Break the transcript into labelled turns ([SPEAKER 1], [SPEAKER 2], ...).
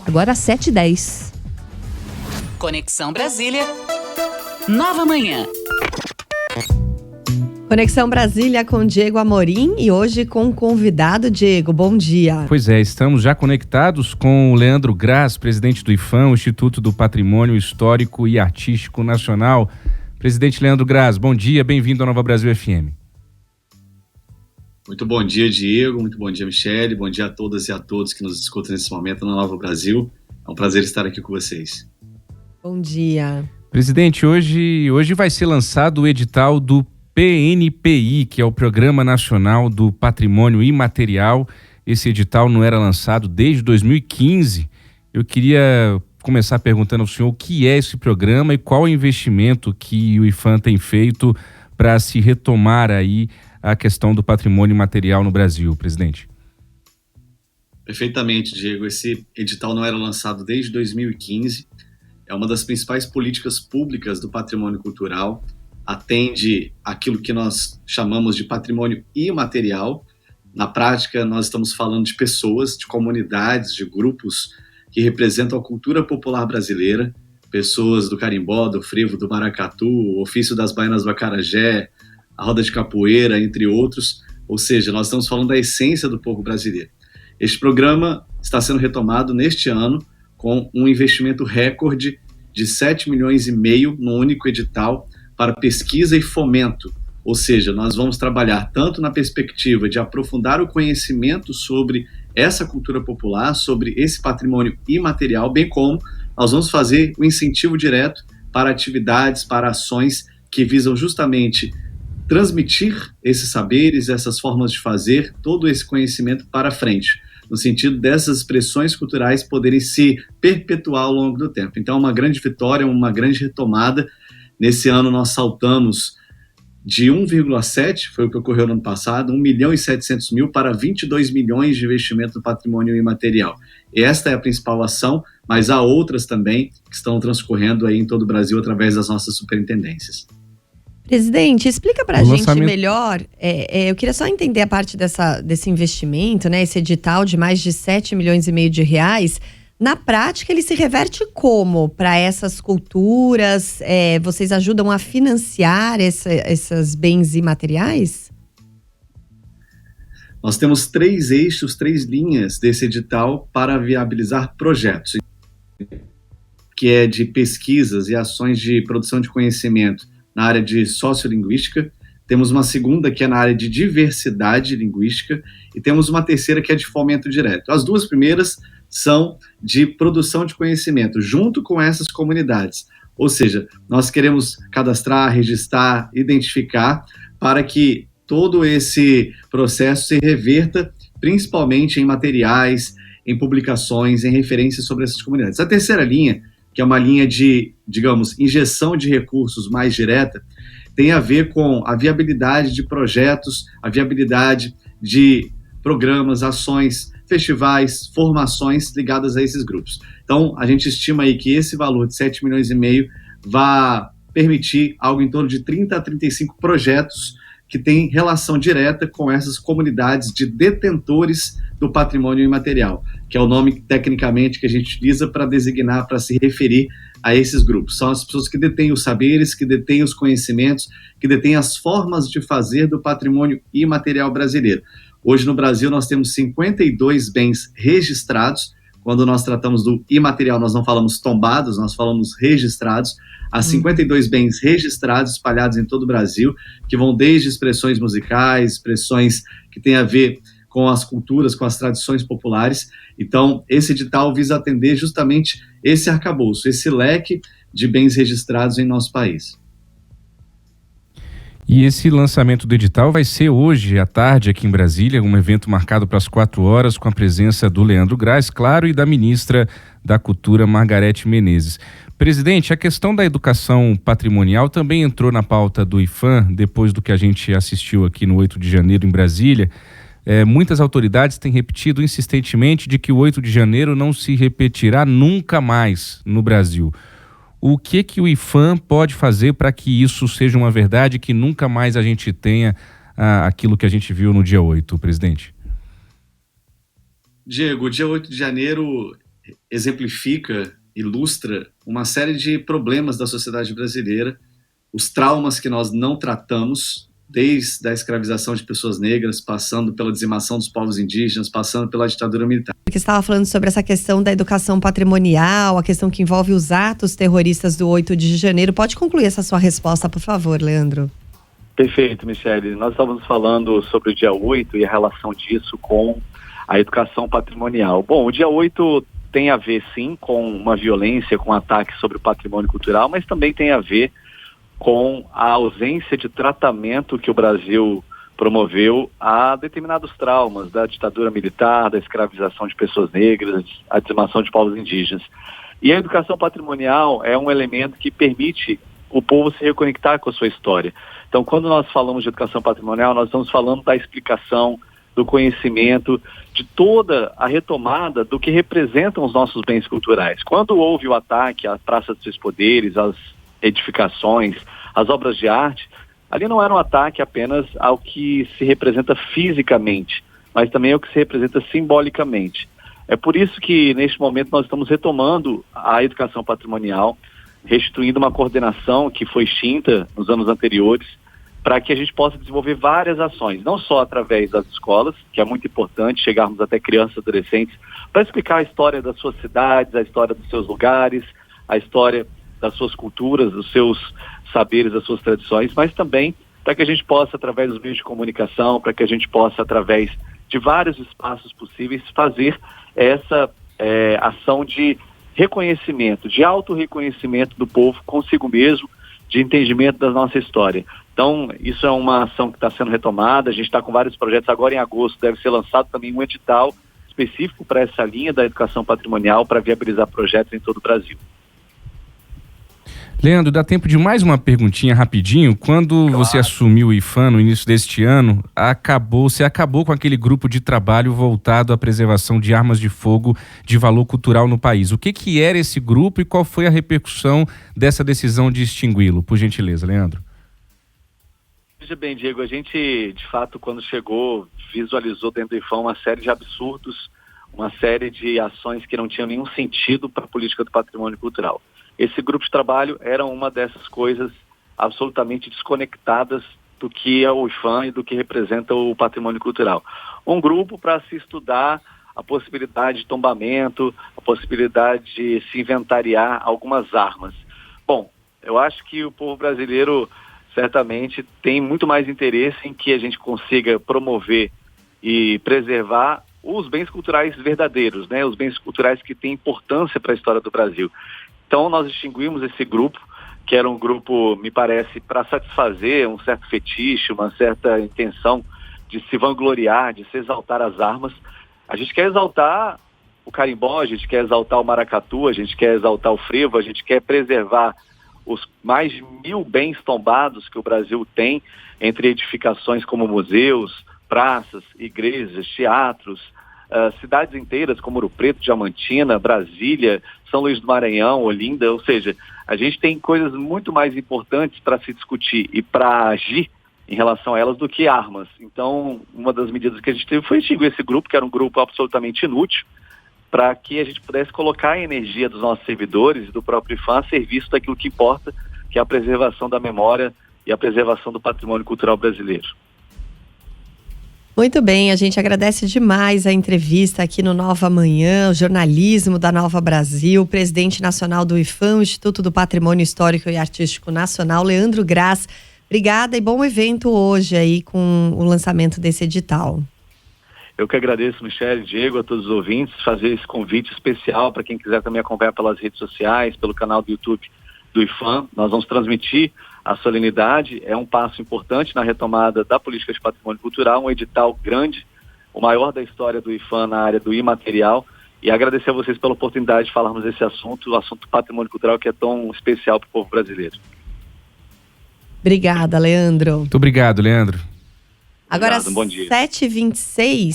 [SPEAKER 1] Agora às 7h10.
[SPEAKER 2] Conexão Brasília, nova manhã.
[SPEAKER 1] Conexão Brasília com Diego Amorim e hoje com um convidado. Diego, bom dia.
[SPEAKER 3] Pois é, estamos já conectados com o Leandro Graz, presidente do IPHAN, o Instituto do Patrimônio Histórico e Artístico Nacional. Presidente Leandro Graz, bom dia, bem-vindo à Nova Brasil FM.
[SPEAKER 4] Muito bom dia, Diego, muito bom dia, Michele, bom dia a todas e a todos que nos escutam nesse momento na Nova Brasil. É um prazer estar aqui com vocês.
[SPEAKER 1] Bom dia.
[SPEAKER 3] Presidente, hoje vai ser lançado o edital do PNPI, que é o Programa Nacional do Patrimônio Imaterial. Esse edital não era lançado desde 2015. Eu queria começar perguntando ao senhor o que é esse programa e qual o investimento que o IPHAN tem feito para se retomar aí a questão do patrimônio imaterial no Brasil, presidente.
[SPEAKER 4] Perfeitamente, Diego. Esse edital não era lançado desde 2015. É uma das principais políticas públicas do patrimônio cultural. Atende aquilo que nós chamamos de patrimônio imaterial. Na prática, nós estamos falando de pessoas, de comunidades, de grupos que representam a cultura popular brasileira, pessoas do carimbó, do frevo, do maracatu, o ofício das baianas do acarajé, a roda de capoeira, entre outros. Ou seja, nós estamos falando da essência do povo brasileiro. Este programa está sendo retomado neste ano com um investimento recorde de 7,5 milhões no único edital para pesquisa e fomento, ou seja, nós vamos trabalhar tanto na perspectiva de aprofundar o conhecimento sobre essa cultura popular, sobre esse patrimônio imaterial, bem como nós vamos fazer o incentivo direto para atividades, para ações que visam justamente transmitir esses saberes, essas formas de fazer, todo esse conhecimento para frente, no sentido dessas expressões culturais poderem se perpetuar ao longo do tempo. Então, é uma grande vitória, uma grande retomada. Nesse ano nós saltamos de 1,7, foi o que ocorreu no ano passado, 1.700.000 para 22 milhões de investimento no patrimônio imaterial. Esta é a principal ação, mas há outras também que estão transcorrendo aí em todo o Brasil através das nossas superintendências.
[SPEAKER 1] Presidente, explica pra gente melhor, eu queria só entender a parte desse investimento, né, esse edital de mais de 7,5 milhões de reais. Na prática, ele se reverte como para essas culturas? Vocês ajudam a financiar esses bens imateriais?
[SPEAKER 4] Nós temos 3 eixos, 3 linhas desse edital para viabilizar projetos, que é de pesquisas e ações de produção de conhecimento na área de sociolinguística. Temos uma segunda que é na área de diversidade linguística e temos uma terceira que é de fomento direto. As 2 primeiras são de produção de conhecimento, junto com essas comunidades. Ou seja, nós queremos cadastrar, registrar, identificar, para que todo esse processo se reverta, principalmente em materiais, em publicações, em referências sobre essas comunidades. A terceira linha, que é uma linha de, digamos, injeção de recursos mais direta, tem a ver com a viabilidade de projetos, a viabilidade de programas, ações, festivais, formações ligadas a esses grupos. Então, a gente estima aí que esse valor de 7,5 milhões vai permitir algo em torno de 30 a 35 projetos que têm relação direta com essas comunidades de detentores do patrimônio imaterial, que é o nome tecnicamente que a gente utiliza para designar, para se referir a esses grupos. São as pessoas que detêm os saberes, que detêm os conhecimentos, que detêm as formas de fazer do patrimônio imaterial brasileiro. Hoje no Brasil nós temos 52 bens registrados. Quando nós tratamos do imaterial, nós não falamos tombados, nós falamos registrados. Há 52 bens registrados espalhados em todo o Brasil, que vão desde expressões musicais, expressões que têm a ver com as culturas, com as tradições populares. Então, esse edital visa atender justamente esse arcabouço, esse leque de bens registrados em nosso país.
[SPEAKER 3] E esse lançamento do edital vai ser hoje à tarde aqui em Brasília, um evento marcado para as 4 horas, com a presença do Leandro Graz, claro, e da ministra da Cultura, Margarete Menezes. Presidente, a questão da educação patrimonial também entrou na pauta do IPHAN, depois do que a gente assistiu aqui no 8 de janeiro em Brasília. Muitas autoridades têm repetido insistentemente de que o 8 de janeiro não se repetirá nunca mais no Brasil. O que o IPHAN pode fazer para que isso seja uma verdade, que nunca mais a gente tenha aquilo que a gente viu no dia 8, presidente?
[SPEAKER 4] Diego, o dia 8 de janeiro exemplifica, ilustra uma série de problemas da sociedade brasileira, os traumas que nós não tratamos, desde a escravização de pessoas negras, passando pela dizimação dos povos indígenas, passando pela ditadura militar.
[SPEAKER 1] Porque você estava falando sobre essa questão da educação patrimonial, a questão que envolve os atos terroristas do 8 de janeiro. Pode concluir essa sua resposta, por favor, Leandro?
[SPEAKER 5] Perfeito, Michele. Nós estávamos falando sobre o dia 8 e a relação disso com a educação patrimonial. Bom, o dia 8 tem a ver, sim, com uma violência, com ataques sobre o patrimônio cultural, mas também tem a ver com a ausência de tratamento que o Brasil promoveu a determinados traumas da ditadura militar, da escravização de pessoas negras, a dizimação de povos indígenas. E a educação patrimonial é um elemento que permite o povo se reconectar com a sua história. Então, quando nós falamos de educação patrimonial, nós estamos falando da explicação, do conhecimento, de toda a retomada do que representam os nossos bens culturais. Quando houve o ataque à Praça dos Três Poderes, às edificações, às obras de arte, ali não era um ataque apenas ao que se representa fisicamente, mas também ao que se representa simbolicamente. É por isso que, neste momento, nós estamos retomando a educação patrimonial, restituindo uma coordenação que foi extinta nos anos anteriores, para que a gente possa desenvolver várias ações, não só através das escolas, que é muito importante chegarmos até crianças e adolescentes, para explicar a história das suas cidades, a história dos seus lugares, a história das suas culturas, dos seus saberes, das suas tradições, mas também para que a gente possa, através dos meios de comunicação, para que a gente possa, através de vários espaços possíveis, fazer essa ação de reconhecimento, de autorreconhecimento do povo consigo mesmo, de entendimento da nossa história. Então, isso é uma ação que está sendo retomada, a gente está com vários projetos. Agora, em agosto, deve ser lançado também um edital específico para essa linha da educação patrimonial, para viabilizar projetos em todo o Brasil.
[SPEAKER 3] Leandro, dá tempo de mais uma perguntinha rapidinho. Quando você assumiu o IPHAN no início deste ano, você acabou com aquele grupo de trabalho voltado à preservação de armas de fogo de valor cultural no país. O que era esse grupo e qual foi a repercussão dessa decisão de extingui-lo? Por gentileza, Leandro.
[SPEAKER 5] Veja bem, Diego, a gente, de fato, quando chegou, visualizou dentro do IPHAN uma série de absurdos, uma série de ações que não tinham nenhum sentido para a política do patrimônio cultural. Esse grupo de trabalho era uma dessas coisas absolutamente desconectadas do que é o IPHAN e do que representa o patrimônio cultural. Um grupo para se estudar a possibilidade de tombamento, a possibilidade de se inventariar algumas armas. Bom, eu acho que o povo brasileiro certamente tem muito mais interesse em que a gente consiga promover e preservar os bens culturais verdadeiros, né? Os bens culturais que têm importância para a história do Brasil. Então, nós extinguimos esse grupo, que era um grupo, me parece, para satisfazer um certo fetiche, uma certa intenção de se vangloriar, de se exaltar as armas. A gente quer exaltar o carimbó, a gente quer exaltar o maracatu, a gente quer exaltar o frevo, a gente quer preservar os mais de 1.000 bens tombados que o Brasil tem, entre edificações como museus, praças, igrejas, teatros, cidades inteiras como Ouro Preto, Diamantina, Brasília, São Luís do Maranhão, Olinda. Ou seja, a gente tem coisas muito mais importantes para se discutir e para agir em relação a elas do que armas. Então, uma das medidas que a gente teve foi extinguir esse grupo, que era um grupo absolutamente inútil, para que a gente pudesse colocar a energia dos nossos servidores e do próprio IPHAN a serviço daquilo que importa, que é a preservação da memória e a preservação do patrimônio cultural brasileiro.
[SPEAKER 1] Muito bem, a gente agradece demais a entrevista aqui no Nova Manhã, o jornalismo da Nova Brasil, presidente nacional do IPHAN, Instituto do Patrimônio Histórico e Artístico Nacional, Leandro Graz. Obrigada e bom evento hoje aí com o lançamento desse edital.
[SPEAKER 5] Eu que agradeço, Michele, Diego, a todos os ouvintes, fazer esse convite especial para quem quiser também acompanhar pelas redes sociais, pelo canal do YouTube do IPHAN. Nós vamos transmitir a solenidade, é um passo importante na retomada da política de patrimônio cultural, um edital grande, o maior da história do IPHAN na área do imaterial, e agradecer a vocês pela oportunidade de falarmos desse assunto, o assunto patrimônio cultural que é tão especial para o povo brasileiro.
[SPEAKER 1] Obrigada, Leandro.
[SPEAKER 3] Muito obrigado, Leandro.
[SPEAKER 1] Agora,
[SPEAKER 5] Obrigado, bom dia.
[SPEAKER 1] 7h26,